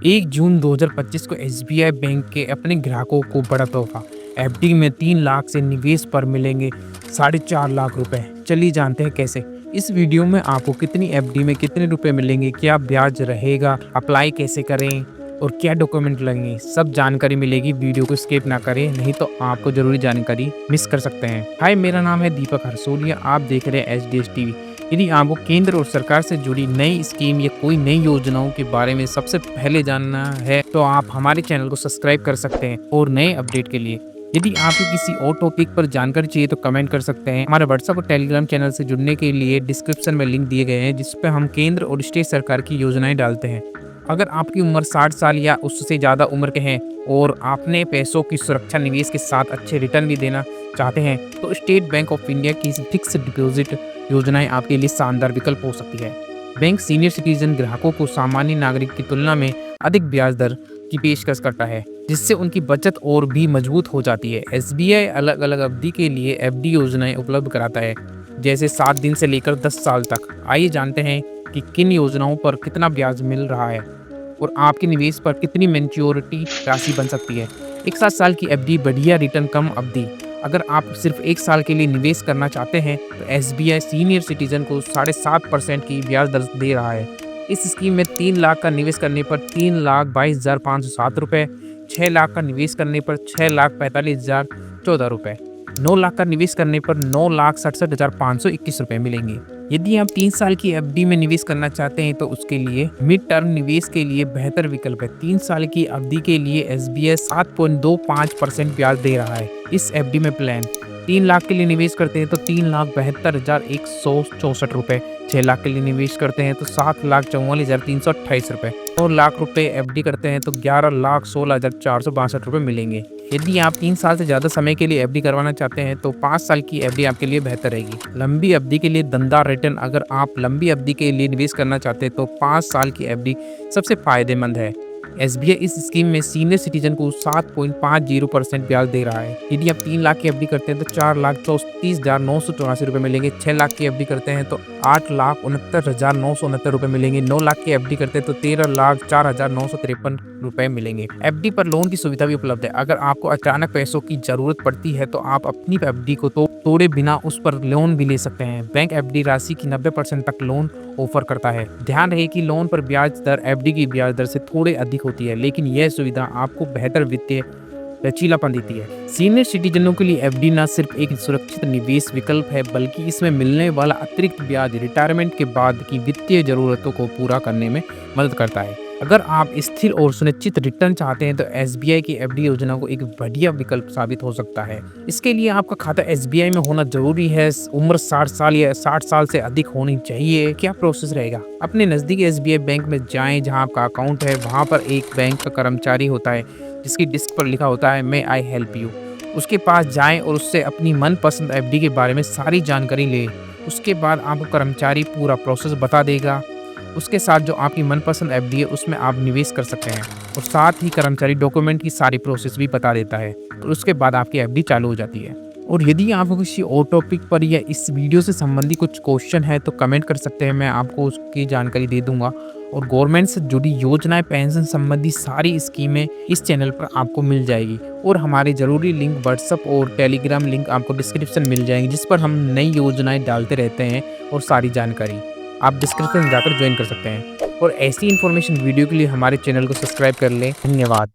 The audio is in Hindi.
1 जून 2025 को एसबीआई बैंक के अपने ग्राहकों को बड़ा तोहफा। एफडी में 3 लाख से निवेश पर मिलेंगे 4.5 लाख रुपए। चलिए जानते हैं कैसे। इस वीडियो में आपको कितनी एफडी में कितने रुपए मिलेंगे, क्या ब्याज रहेगा, अप्लाई कैसे करें और क्या डॉक्यूमेंट लगेंगे, सब जानकारी मिलेगी। वीडियो को स्किप ना करें, नहीं तो आपको जरूरी जानकारी मिस कर सकते हैं। हाय, मेरा नाम है दीपक हरसोलिया, आप देख रहे हैं एचडीएस टीवी। यदि आपको केंद्र और सरकार से जुड़ी नई स्कीम या कोई नई योजनाओं के बारे में सबसे पहले जानना है तो आप हमारे चैनल को सब्सक्राइब कर सकते हैं और नए अपडेट के लिए। यदि आपको किसी और टॉपिक पर जानकारी चाहिए तो कमेंट कर सकते हैं। हमारे व्हाट्सएप और टेलीग्राम चैनल से जुड़ने के लिए डिस्क्रिप्शन में लिंक दिए गए हैं, जिस पर हम केंद्र और स्टेट सरकार की योजनाएं डालते हैं। अगर आपकी उम्र 60 साल या उससे ज़्यादा उम्र के हैं और आपने पैसों की सुरक्षा निवेश के साथ अच्छे रिटर्न भी देना चाहते हैं तो स्टेट बैंक ऑफ इंडिया की फिक्स डिपॉजिट योजनाएं आपके लिए शानदार विकल्प हो सकती है। बैंक सीनियर सिटीजन ग्राहकों को सामान्य नागरिक की तुलना में अधिक ब्याज दर की पेशकश करता है, जिससे उनकी बचत और भी मजबूत हो जाती है। एसबीआई अलग अलग अवधि के लिए एफडी योजनाएं उपलब्ध कराता है, जैसे 7 दिन से लेकर 10 साल तक। आइए जानते हैं कि किन योजनाओं पर कितना ब्याज मिल रहा है और आपके निवेश पर कितनी मैच्योरिटी राशि बन सकती है। एक 7 साल की एफडी बढ़िया रिटर्न कम अवधि। अगर आप सिर्फ 1 साल के लिए निवेश करना चाहते हैं तो एसबीआई सीनियर सिटीजन को 7.5% की ब्याज दर दे रहा है। इस स्कीम में 3 लाख का निवेश करने पर 3,22,507 रुपये, 6 लाख का निवेश करने पर 6,45,014 रुपये, 9 लाख का निवेश करने पर 9,67,521 रुपये मिलेंगे। यदि आप 3 साल की एफडी में निवेश करना चाहते हैं तो उसके लिए मिड टर्म निवेश के लिए बेहतर विकल्प है। 3 साल की अवधि के लिए एसबीआई 7.25% ब्याज दे रहा है। इस एफडी में प्लान 3 लाख के लिए निवेश करते हैं तो 3,72,164 रुपये, 6 लाख के लिए निवेश करते हैं तो 7,44,328 रुपये, 9 लाख रुपए एफडी करते हैं तो 11,16,462 रुपये मिलेंगे। यदि आप 3 साल से ज़्यादा समय के लिए एफडी करवाना चाहते हैं तो 5 साल की एफडी आपके लिए बेहतर रहेगी। लंबी अवधि के लिए दमदार रिटर्न। अगर आप लंबी अवधि के लिए निवेश करना चाहते हैं तो 5 साल की एफडी सबसे फायदेमंद है। एसबीआई इस स्कीम में सीनियर सिटीजन को 7.50% ब्याज दे रहा है। यदि आप 3 लाख की एफडी करते हैं तो 4,34,984 रुपये मिलेंगे। 6 लाख की एफडी करते हैं तो 8,69,969 रुपये मिलेंगे। 9 लाख की एफडी करते हैं तो 13,04,953 रुपये मिलेंगे। एफडी पर लोन की सुविधा भी उपलब्ध है। अगर आपको अचानक पैसों की जरूरत पड़ती है तो आप अपनी एफडी को तोड़े बिना उस पर लोन भी ले सकते हैं। बैंक एफडी राशि की 90% तक लोन ऑफर करता है। ध्यान रहे कि लोन पर ब्याज दर एफडी की ब्याज दर से थोड़े अधिक होती है, लेकिन यह सुविधा आपको बेहतर वित्तीय लचीलापन देती है। सीनियर सिटीजनों के लिए एफडी न सिर्फ एक सुरक्षित निवेश विकल्प है, बल्कि इसमें मिलने वाला अतिरिक्त ब्याज रिटायरमेंट के बाद की वित्तीय जरूरतों को पूरा करने में मदद करता है। अगर आप स्थिर और सुनिश्चित रिटर्न चाहते हैं तो एसबीआई की एफडी योजना को एक बढ़िया विकल्प साबित हो सकता है। इसके लिए आपका खाता एसबीआई में होना जरूरी है। उम्र 60 साल या 60 साल से अधिक होनी चाहिए। क्या प्रोसेस रहेगा? अपने नज़दीकी एसबीआई बैंक में जाएं जहां आपका अकाउंट है। वहां पर एक बैंक का कर्मचारी होता है जिसकी डिस्क पर लिखा होता है मे आई हेल्प यू। उसके पास जाएं और उससे अपनी मनपसंद एफडी के बारे में सारी जानकारी लें। उसके बाद आपको कर्मचारी पूरा प्रोसेस बता देगा। उसके साथ जो आपकी मनपसंद एफडी है उसमें आप निवेश कर सकते हैं और साथ ही कर्मचारी डॉक्यूमेंट की सारी प्रोसेस भी बता देता है और उसके बाद आपकी एफडी चालू हो जाती है। और यदि आपको किसी और टॉपिक पर या इस वीडियो से संबंधित कुछ क्वेश्चन है तो कमेंट कर सकते हैं, मैं आपको उसकी जानकारी दे दूंगा। और गवर्नमेंट से जुड़ी योजनाएं, पेंशन संबंधी सारी स्कीमें इस चैनल पर आपको मिल जाएगी। और हमारे ज़रूरी लिंक व्हाट्सएप और टेलीग्राम लिंक आपको डिस्क्रिप्शन मिल जाएंगे, जिस पर हम नई योजनाएं डालते रहते हैं और सारी जानकारी आप डिस्क्रिप्शन में जाकर ज्वाइन कर सकते हैं। और ऐसी इन्फॉर्मेशन वीडियो के लिए हमारे चैनल को सब्सक्राइब कर लें। धन्यवाद।